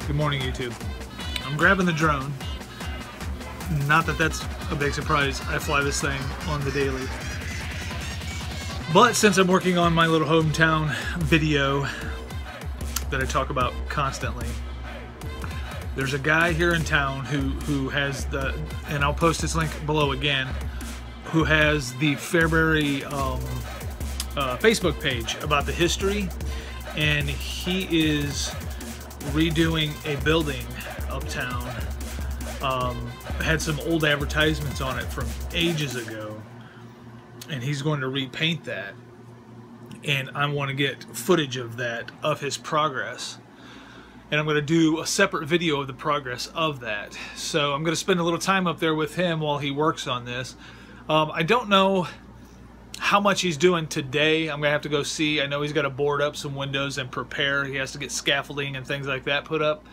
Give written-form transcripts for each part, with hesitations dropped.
Good morning, YouTube. I'm grabbing the drone. Not that that's a big surprise. I fly this thing on the daily. But since I'm working on my little hometown video that I talk about constantly, there's a guy here in town who has the, and I'll post his link below again, who has the Fairbury Facebook page about the history, and he is redoing a building uptown. Had some old advertisements on it from ages ago, and he's going to repaint that, and I want to get footage of that, of his progress, and I'm going to do a separate video of the progress of that. So I'm going to spend a little time up there with him while he works on this. I don't know how much he's doing today. I'm gonna have to go see. I know he's got to board up some windows and prepare. He has to get scaffolding and things like that put up.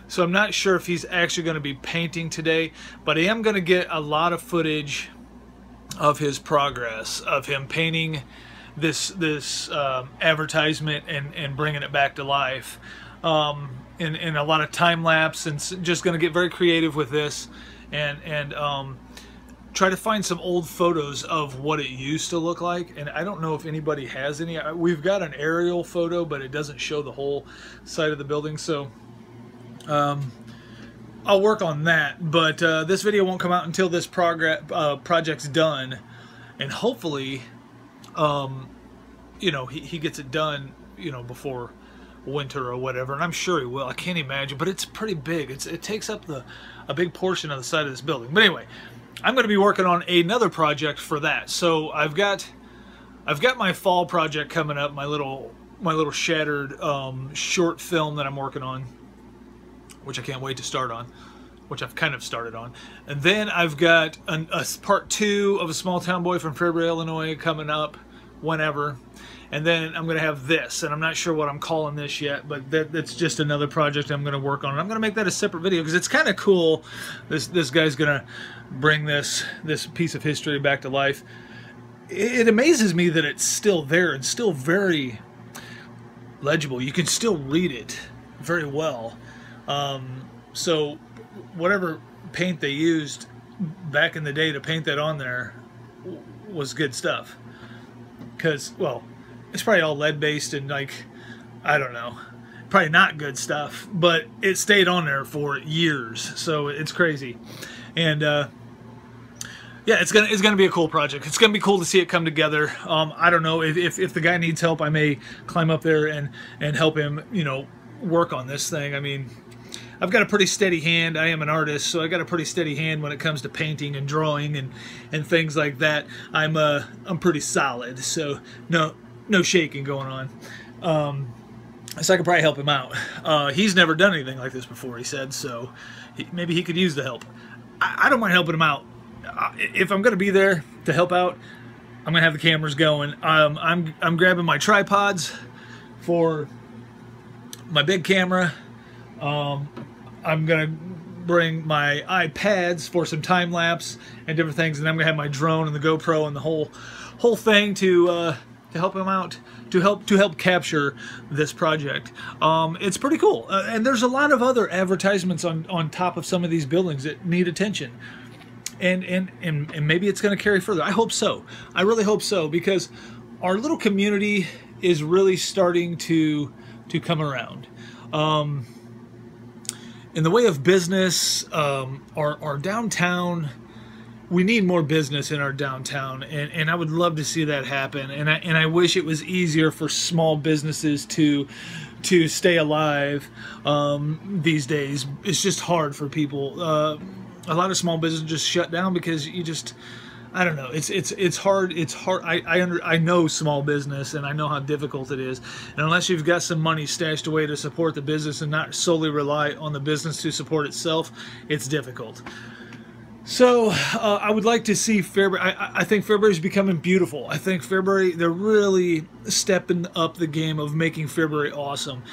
So I'm not sure if he's actually going to be painting today, but I am going to get a lot of footage of his progress, of him painting this advertisement and bringing it back to life. In a lot of time lapse, and just going to get very creative with this, and try to find some old photos of what it used to look like. And I don't know if anybody has any. We've got an aerial photo, but it doesn't show the whole side of the building, so I'll work on that. But this video won't come out until this project's done, and hopefully you know, he gets it done, you know, before winter or whatever, and I'm sure he will. I can't imagine, but it's pretty big. It takes up a big portion of the side of this building. But anyway, I'm going to be working on another project for that. So I've got my fall project coming up, my little shattered short film that I'm working on, which I can't wait to start on, which I've kind of started on. And then I've got a part 2 of A Small Town Boy from Fairbury, Illinois coming up whenever. And then I'm going to have this, and I'm not sure what I'm calling this yet, but that's just another project I'm going to work on. And I'm going to make that a separate video because it's kind of cool. This guy's going to bring this piece of history back to life. It amazes me that it's still there and still very legible. You can still read it very well. So whatever paint they used back in the day to paint that on there was good stuff. Because, well, it's probably all lead-based and, like, I don't know, probably not good stuff, but it stayed on there for years, so it's crazy. And yeah, it's gonna be a cool project. It's gonna be cool to see it come together. I don't know if the guy needs help, I may climb up there and help him, you know, work on this thing. I mean, I've got a pretty steady hand. I am an artist, so I got a pretty steady hand when it comes to painting and drawing and things like that. I'm pretty solid, so no shaking going on. So I could probably help him out. He's never done anything like this before, he said, so maybe he could use the help. I don't mind helping him out. If I'm going to be there to help out, I'm going to have the cameras going. I'm grabbing my tripods for my big camera. I'm going to bring my iPads for some time lapse and different things, and I'm going to have my drone and the GoPro and the whole thing to help him out, to help capture this project. It's pretty cool, and there's a lot of other advertisements on top of some of these buildings that need attention, and maybe it's going to carry further. I hope so. I really hope so, because our little community is really starting to come around. In the way of business, our downtown, we need more business in our downtown, and I would love to see that happen. And I wish it was easier for small businesses to stay alive these days. It's just hard for people. A lot of small businesses just shut down because I don't know. It's hard. It's hard. I know small business, and I know how difficult it is. And unless you've got some money stashed away to support the business and not solely rely on the business to support itself, it's difficult. So I would like to see Fairbury. I think Fairbury's becoming beautiful. I think Fairbury, they're really stepping up the game of making Fairbury awesome,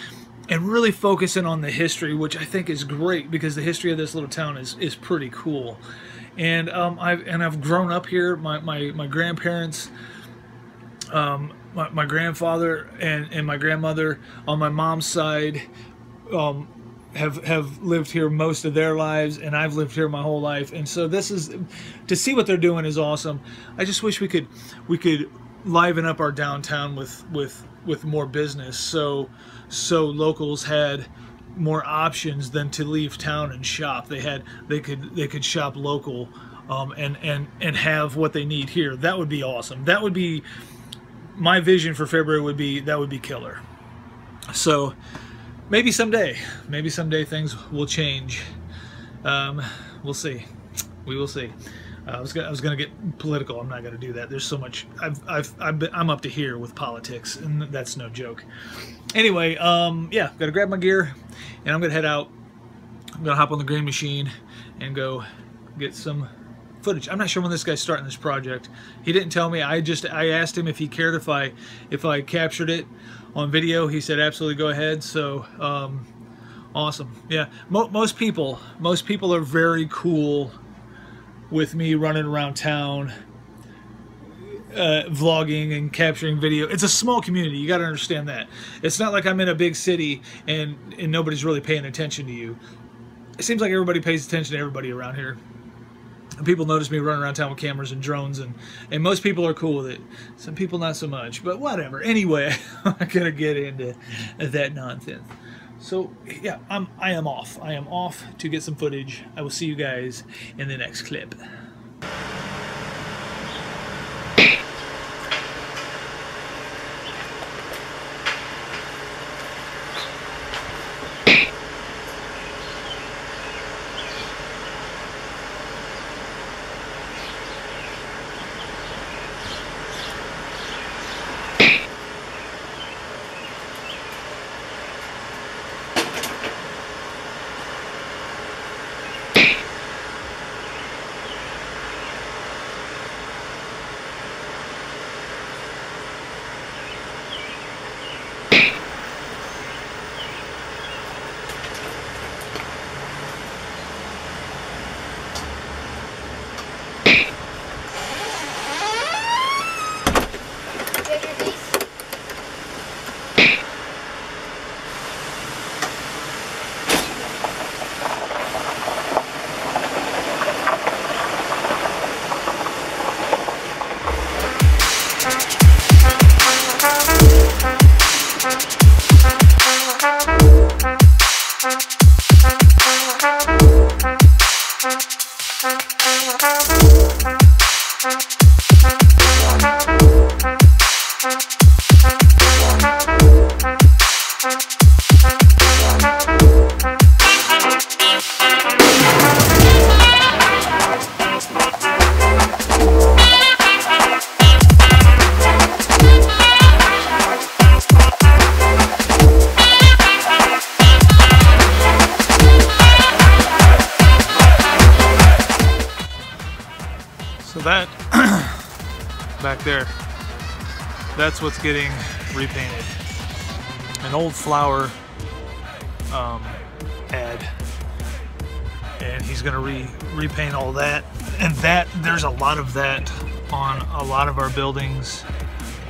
and really focusing on the history, which I think is great, because the history of this little town is pretty cool. And I've grown up here. My grandparents, my grandfather and my grandmother on my mom's side have lived here most of their lives, and I've lived here my whole life. And so this is, to see what they're doing is awesome. I just wish we could liven up our downtown with more business, so locals had more options than to leave town and shop. They could shop local, and have what they need here. That would be awesome. That would be my vision for Fairbury. That would be killer. So maybe someday things will change. We'll see. We will see. I was gonna get political. I'm not gonna do that. There's so much. I'm up to here with politics, and that's no joke. Anyway, yeah, gotta grab my gear, and I'm gonna head out. I'm gonna hop on the green machine and go get some footage. I'm not sure when this guy's starting this project. He didn't tell me. I asked him if he cared if I captured it on video. He said absolutely, go ahead. So awesome. Yeah, most people are very cool with me running around town, vlogging and capturing video. It's a small community. You got to understand that. It's not like I'm in a big city and nobody's really paying attention to you. It seems like everybody pays attention to everybody around here. People notice me running around town with cameras and drones, and most people are cool with it. Some people not so much, but whatever. Anyway, I'm not gonna get into that nonsense. So yeah, I am off. I am off to get some footage. I will see you guys in the next clip. So that back there, that's what's getting repainted. An old flower ad, and he's gonna repaint all that. And there's a lot of that on a lot of our buildings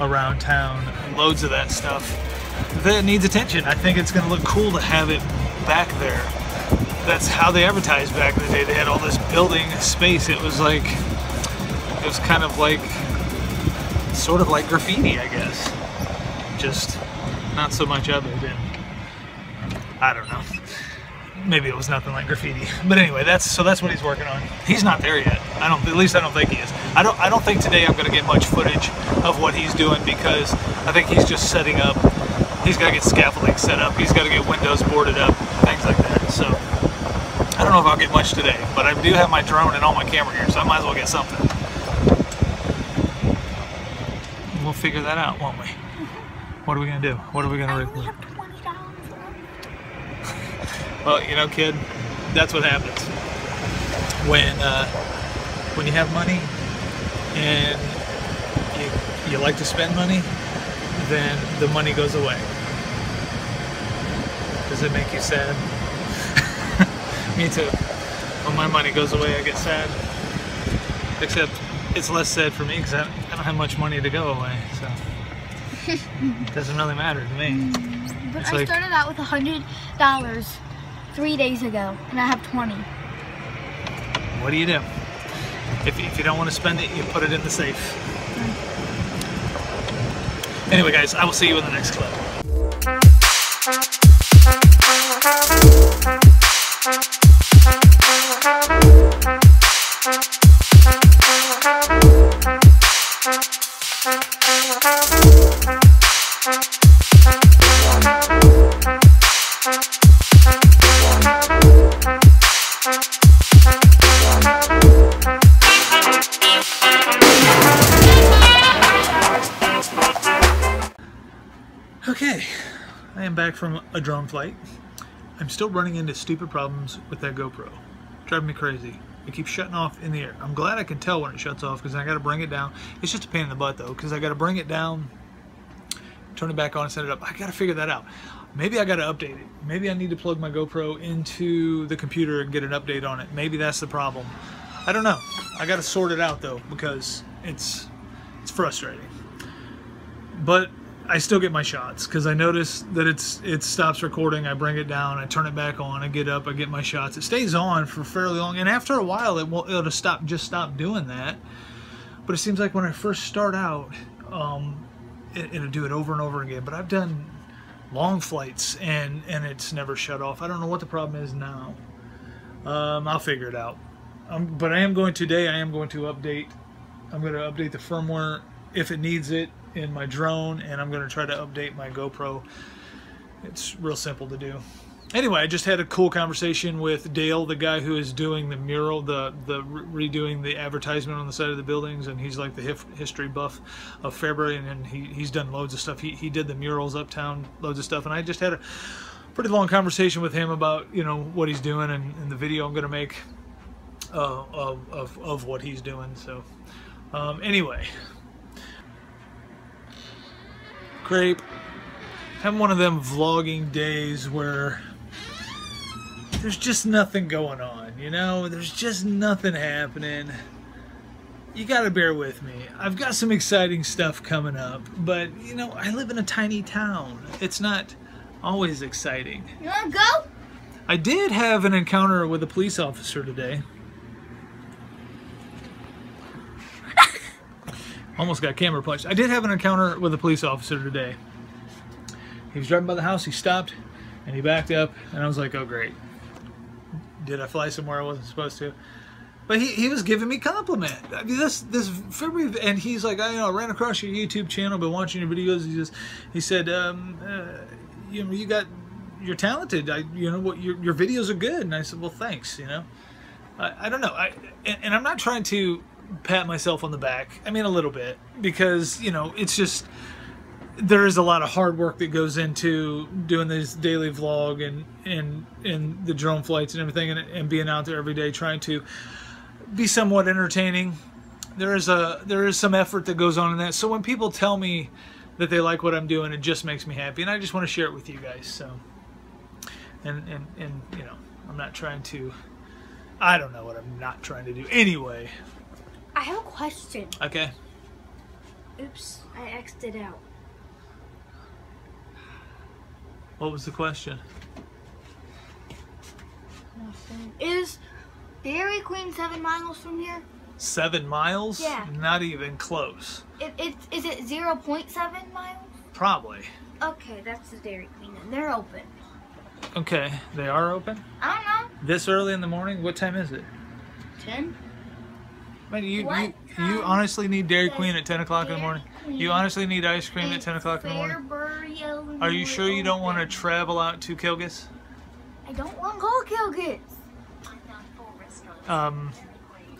around town. Loads of that stuff that needs attention. I think it's gonna look cool to have it back there. That's how they advertised back in the day. They had all this building space. It was kind of like, sort of like graffiti, I guess. Just not so much of it, and I don't know. Maybe it was nothing like graffiti. But anyway, that's what he's working on. He's not there yet. At least I don't think he is. I don't think today I'm gonna get much footage of what he's doing, because I think he's just setting up. He's gotta get scaffolding set up. He's gotta get windows boarded up, things like that. So I don't know if I'll get much today, but I do have my drone and all my camera gear, so I might as well get something. figure that out, won't we? What are we gonna do? What are we gonna record? Well, you know, kid, that's what happens when you have money and you like to spend money, then the money goes away. Does it make you sad? Me too. When my money goes away, I get sad. Except it's less sad for me because I don't have much money to go away, so it doesn't really matter to me. But it's I started out with $100 3 days ago, and I have 20. What do you do? If you don't want to spend it, you put it in the safe. Anyway, guys, I will see you in the next clip. Okay, I am back from a drone flight. I'm still running into stupid problems with that GoPro. Driving me crazy. It keeps shutting off in the air. I'm glad I can tell when it shuts off because I got to bring it down. It's just a pain in the butt though because I got to bring it down, turn it back on, and set it up. I got to figure that out. Maybe I got to update it. Maybe I need to plug my GoPro into the computer and get an update on it. Maybe that's the problem. I don't know. I got to sort it out though because it's frustrating. But I still get my shots because I notice that it stops recording. I bring it down, I turn it back on, I get up, I get my shots. It stays on for fairly long, and after a while, it'll stop doing that. But it seems like when I first start out, it'll do it over and over again. But I've done long flights and it's never shut off. I don't know what the problem is now. I'll figure it out. But I am going to update. I'm going to update the firmware if it needs it in my drone, and I'm going to try to update my GoPro. It's real simple to do. Anyway, I just had a cool conversation with Dale, the guy who is doing the mural, redoing the advertisement on the side of the buildings, and he's like the history buff of Fairbury, and he's done loads of stuff. He did the murals uptown, loads of stuff, and I just had a pretty long conversation with him about, you know, what he's doing and the video I'm going to make of what he's doing. So anyway, Crepe, having one of them vlogging days where there's just nothing going on, you know? There's just nothing happening. You gotta bear with me. I've got some exciting stuff coming up, but, you know, I live in a tiny town. It's not always exciting. You wanna go? I did have an encounter with a police officer today. Almost got camera punched. I did have an encounter with a police officer today. He was driving by the house, he stopped, and he backed up, and I was like, oh great. Did I fly somewhere I wasn't supposed to? But he was giving me compliment. I mean, this February, and he's like, I ran across your YouTube channel, been watching your videos. He said, you know, you're talented. You know what, your videos are good. And I said, well, thanks. You know, I don't know. And I'm not trying to pat myself on the back. I mean, a little bit, because, you know, it's just, there is a lot of hard work that goes into doing this daily vlog and the drone flights and everything, and being out there every day trying to be somewhat entertaining. There is some effort that goes on in that. So when people tell me that they like what I'm doing, it just makes me happy, and I just want to share it with you guys. So, and you know, I'm not trying to, I don't know what I'm not trying to do. Anyway, I have a question. Okay. Oops, I X'd it out. What was the question? Nothing. Is Dairy Queen 7 miles from here? 7 miles? Yeah. Not even close. Is it 0.7 miles? Probably. Okay, that's the Dairy Queen, and they're open. Okay, they are open? I don't know. This early in the morning? What time is it? 10? Man, you honestly need Dairy Queen at 10 o'clock in the morning? You honestly need ice cream at 10 o'clock in the morning? Are you sure you don't want to travel out to Kilgis? I don't want to go Kilgis.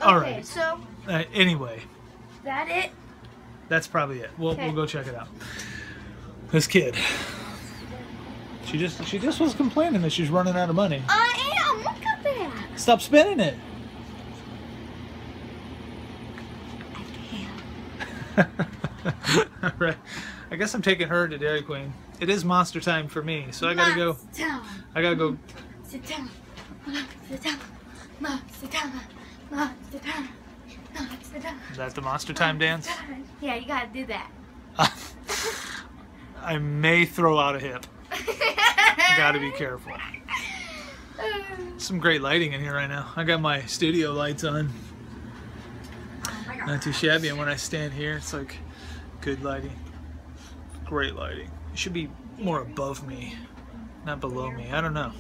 Alright. Okay, so... Anyway. That it? That's probably it. We'll go check it out. This kid. She just was complaining that she's running out of money. I am. Look at that. Stop spinning it. All right. I guess I'm taking her to Dairy Queen. It is monster time for me, so I gotta go. I gotta go. Sit down. Sit down. Sit down. Sit down. Sit down. Is that the monster time dance? Yeah, you gotta do that. I may throw out a hip. Gotta be careful. Some great lighting in here right now. I got my studio lights on. Not too shabby, and when I stand here, it's like good lighting. Great lighting. It should be more above me, not below me. I don't know.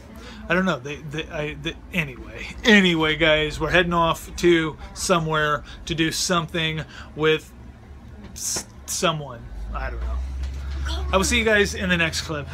Anyway, guys, we're heading off to somewhere to do something with someone. I don't know. I will see you guys in the next clip.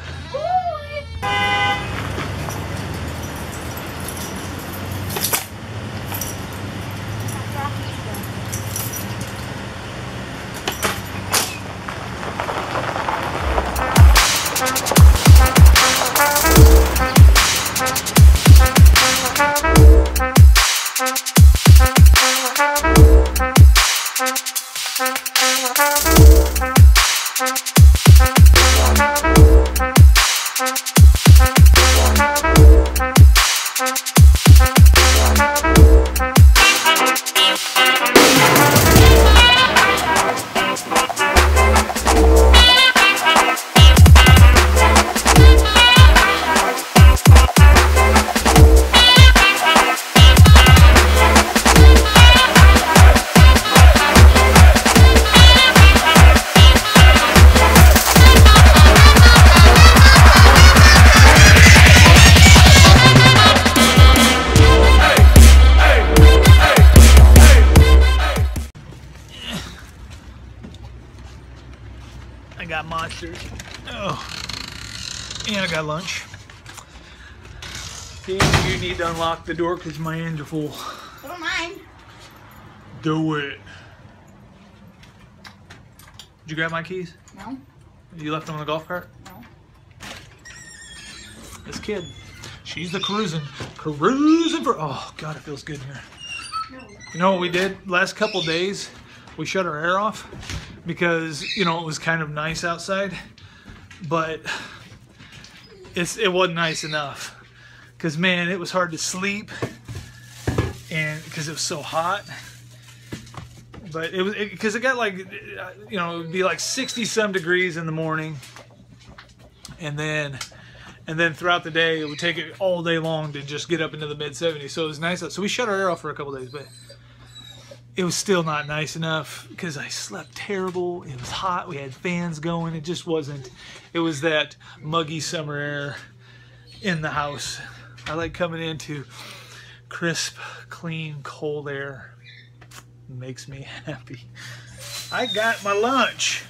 I got monsters. Oh, and I got lunch. See, you need to unlock the door because my hands are full. I don't mind. Do it. Did you grab my keys? No. You left them in the golf cart? No. This kid, she's the cruising for. Oh God, it feels good in here. No. You know what we did last couple days? We shut our air off because, you know, it was kind of nice outside, but it wasn't nice enough because, man, it was hard to sleep, and because it was so hot. But it was because it got like, you know, it would be like 60 some degrees in the morning, and then throughout the day it would take it all day long to just get up into the mid 70s. So it was nice. So we shut our air off for a couple days, but it was still not nice enough because I slept terrible. It was hot. We had fans going. It just wasn't. It was that muggy summer air in the house. I like coming into crisp, clean, cold air. It makes me happy. I got my lunch,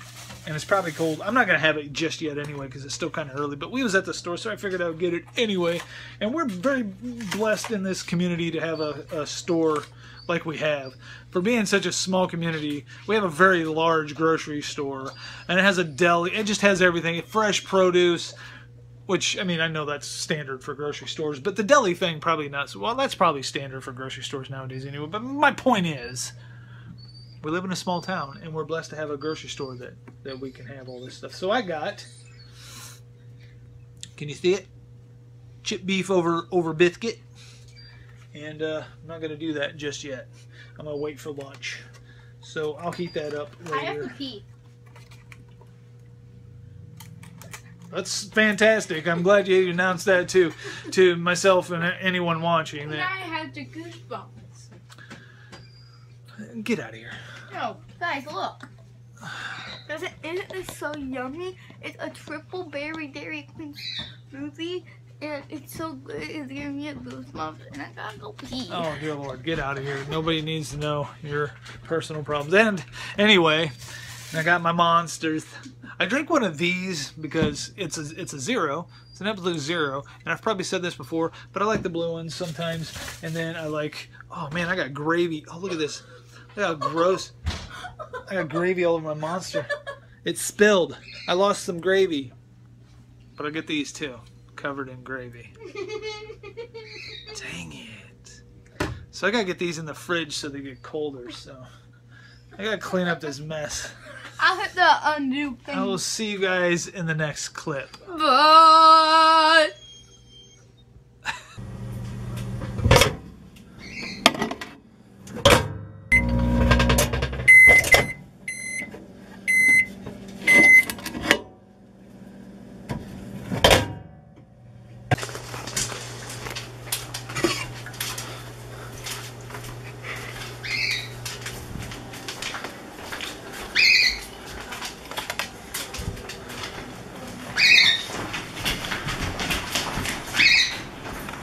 and it's probably cold. I'm not going to have it just yet anyway because it's still kind of early, but we was at the store, so I figured I would get it anyway. And we're very blessed in this community to have a store like we have. For being such a small community, we have a very large grocery store, and it has a deli. It just has everything. Fresh produce, which, I mean, I know that's standard for grocery stores, but the deli thing probably not. Well, that's probably standard for grocery stores nowadays anyway. But my point is, we live in a small town, and we're blessed to have a grocery store that we can have all this stuff. So I got, can you see it? Chip beef over biscuit. And I'm not going to do that just yet. I'm going to wait for lunch. So I'll heat that up later. I have to pee. That's fantastic. I'm glad you announced that to myself and anyone watching. And I had the goosebumps. Get out of here. No, guys, look. Isn't this so yummy? It's a triple berry Dairy Queen smoothie. And it's so good, it's giving me a goosebumps, and I gotta go pee. Oh, dear Lord, get out of here. Nobody needs to know your personal problems. And anyway, I got my monsters. I drink one of these because it's a zero. It's an absolute zero. And I've probably said this before, but I like the blue ones sometimes. And then I like, oh man, I got gravy. Oh, look at this. Look how gross. I got gravy all over my monster. It spilled. I lost some gravy. But I'll get these too. Covered in gravy. Dang it. So I gotta get these in the fridge so they get colder. So I gotta clean up this mess. I'll hit the undo thing. I will see you guys in the next clip. Bye.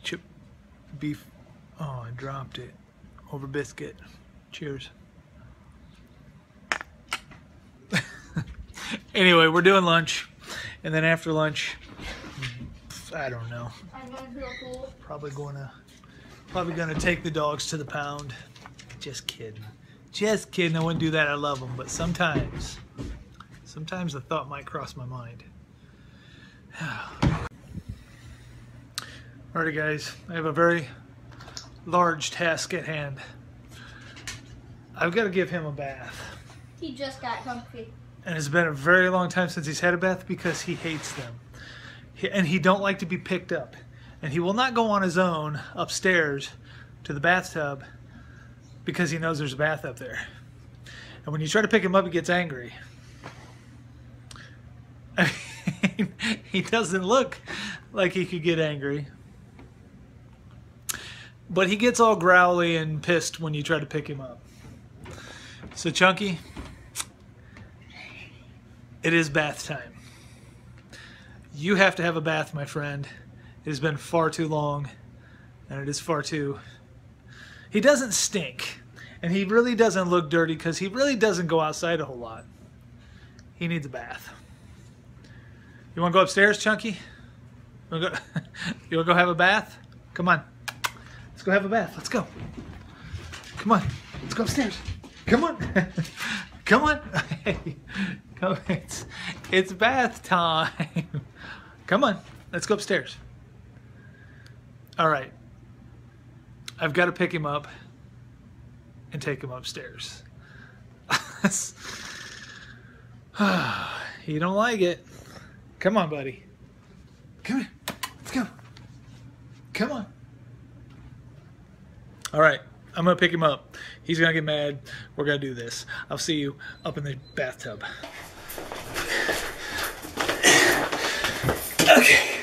Chip beef. Oh, I dropped it over biscuit. Cheers. Anyway, we're doing lunch, and then after lunch, I don't know. I'm going to the pool. Probably gonna take the dogs to the pound. Just kidding. Just kidding. I wouldn't do that. I love them, but sometimes the thought might cross my mind. Alrighty, guys. I have a very large task at hand. I've got to give him a bath. He just got comfy. And it's been a very long time since he's had a bath because he hates them. And he don't like to be picked up. And he will not go on his own upstairs to the bathtub because he knows there's a bath up there. And when you try to pick him up, he gets angry. I mean, he doesn't look like he could get angry. But he gets all growly and pissed when you try to pick him up. So Chunky, it is bath time. You have to have a bath, my friend. It has been far too long, and it is far too... He doesn't stink, and he really doesn't look dirty because he really doesn't go outside a whole lot. He needs a bath. You want to go upstairs, Chunky? You want to go have a bath? Come on. Let's go have a bath. Let's go. Come on. Let's go upstairs. Come on. Come on. Hey, come. It's bath time. Come on. Let's go upstairs. All right. I've got to pick him up and take him upstairs. You don't like it. Come on, buddy. Come here. Let's go. Come on. All right. I'm going to pick him up. He's going to get mad. We're going to do this. I'll see you up in the bathtub. Okay.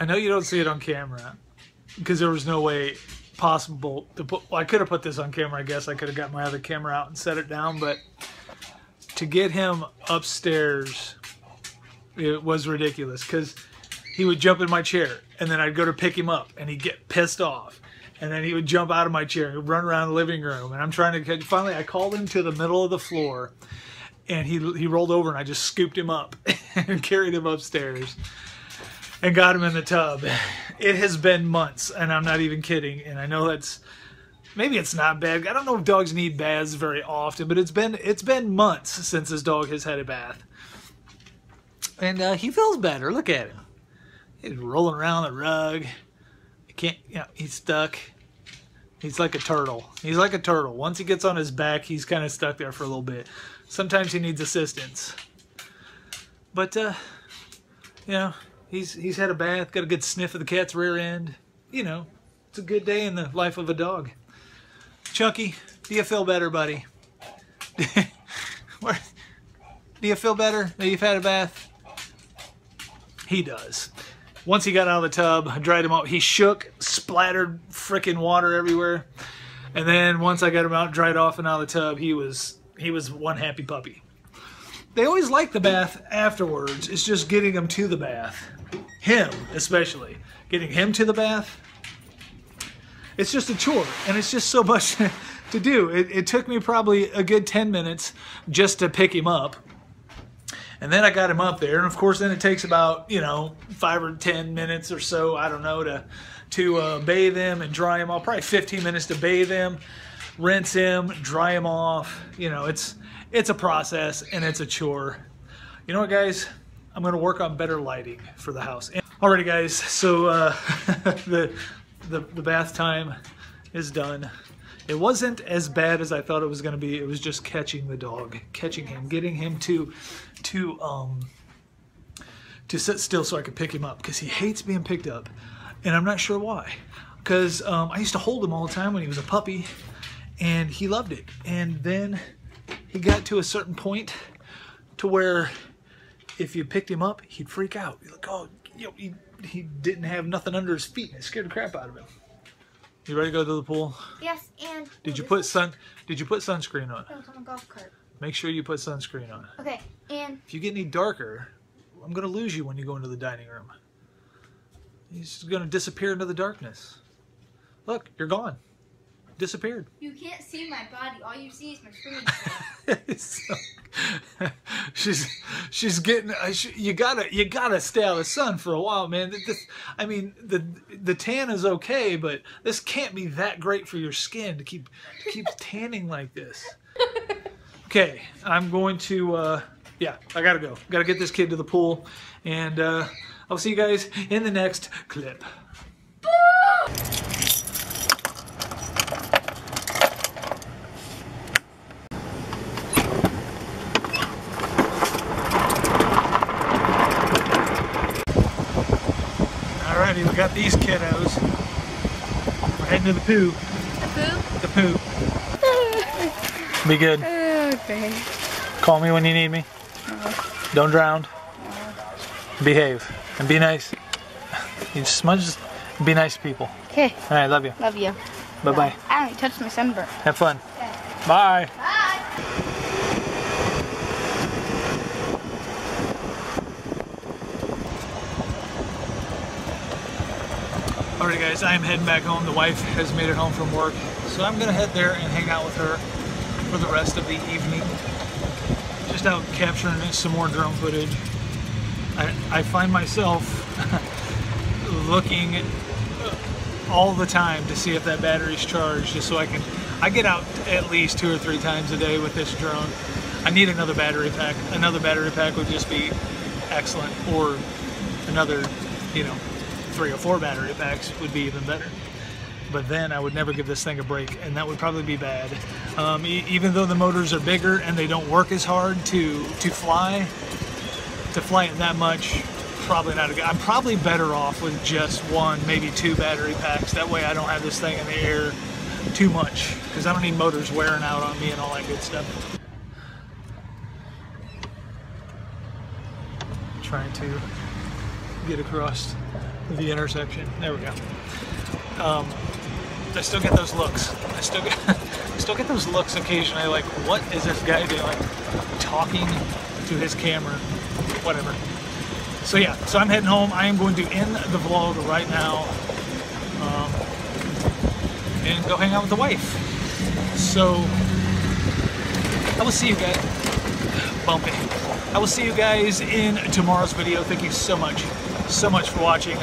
I know you don't see it on camera because there was no way possible to put. Well, I could have put this on camera. I guess I could have got my other camera out and set it down, but to get him upstairs, it was ridiculous because he would jump in my chair and then I'd go to pick him up and he'd get pissed off. And then he would jump out of my chair and run around the living room. And I'm trying to catch. Finally, I called him to the middle of the floor. And he rolled over and I just scooped him up and carried him upstairs. And got him in the tub. It has been months. And I'm not even kidding. And I know that's... Maybe it's not bad. I don't know if dogs need baths very often. But it's been months since this dog has had a bath. And he feels better. Look at him. He's rolling around the rug. He's stuck. He's like a turtle. He's like a turtle. Once he gets on his back, he's kind of stuck there for a little bit. Sometimes he needs assistance. But, you know, he's had a bath, got a good sniff of the cat's rear end. You know, it's a good day in the life of a dog. Chunky, do you feel better, buddy? Do you feel better that you've had a bath? He does. Once he got out of the tub, I dried him out. He shook, splattered frickin' water everywhere. And then once I got him out, dried off and out of the tub, he was one happy puppy. They always like the bath afterwards. It's just getting him to the bath. Him, especially. Getting him to the bath. It's just a chore. And it's just so much to do. It took me probably a good 10 minutes just to pick him up. And then I got him up there, and of course then it takes about, 5 or 10 minutes or so, I don't know, to bathe him and dry him off. Probably 15 minutes to bathe him, rinse him, dry him off. It's a process and it's a chore. You know what, guys? I'm going to work on better lighting for the house. Alrighty, guys, so the bath time is done. It wasn't as bad as I thought it was going to be. It was just catching the dog, catching him, getting him to sit still so I could pick him up because he hates being picked up, and I'm not sure why. Because I used to hold him all the time when he was a puppy, and he loved it. And then he got to a certain point to where if you picked him up, he'd freak out. He'd like, oh, he didn't have nothing under his feet, and it scared the crap out of him. You ready to go to the pool? Yes, and... Did you put sunscreen on? No, it's on a golf cart. Make sure you put sunscreen on. Okay, and... If you get any darker, I'm going to lose you when you go into the dining room. He's going to disappear into the darkness. Look, you're gone. Disappeared. You can't see my body. All you see is my screen. she's getting. You gotta stay out of the sun for a while, man. I mean, the tan is okay, but this can't be that great for your skin to keep tanning like this. Okay, I'm going to. Yeah, I gotta go. Gotta get this kid to the pool, and I'll see you guys in the next clip. Alrighty, we got these kiddos. We're heading to the poo. The poo? The poo. Be good. Okay. Call me when you need me. Don't drown. Behave. And be nice. You just be nice to people. Okay. Alright, love you. Love you. Bye-bye. I haven't touched my sunburn. Have fun. Okay. Bye. Bye. Alright guys, I am heading back home. The wife has made it home from work. So I'm going to head there and hang out with her for the rest of the evening. Just out capturing some more drone footage. I find myself looking all the time to see if that battery's charged, just so I get out at least 2 or 3 times a day with this drone. I need another battery pack. Another battery pack would just be excellent, or another, 3 or 4 battery packs would be even better. But then I would never give this thing a break, and that would probably be bad. Even though the motors are bigger and they don't work as hard to fly it that much, probably not a good. I'm probably better off with just 1, maybe 2 battery packs. That way I don't have this thing in the air too much, because I don't need motors wearing out on me and all that good stuff. Trying to get across the intersection. There we go. I still get those looks. I still get those looks occasionally, like, what is this guy doing? Like, talking to his camera, whatever. So yeah, so I'm heading home. I am going to end the vlog right now and go hang out with the wife. So I will see you guys. Bumping. I will see you guys in tomorrow's video. Thank you so much for watching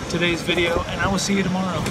today's video, and I will see you tomorrow.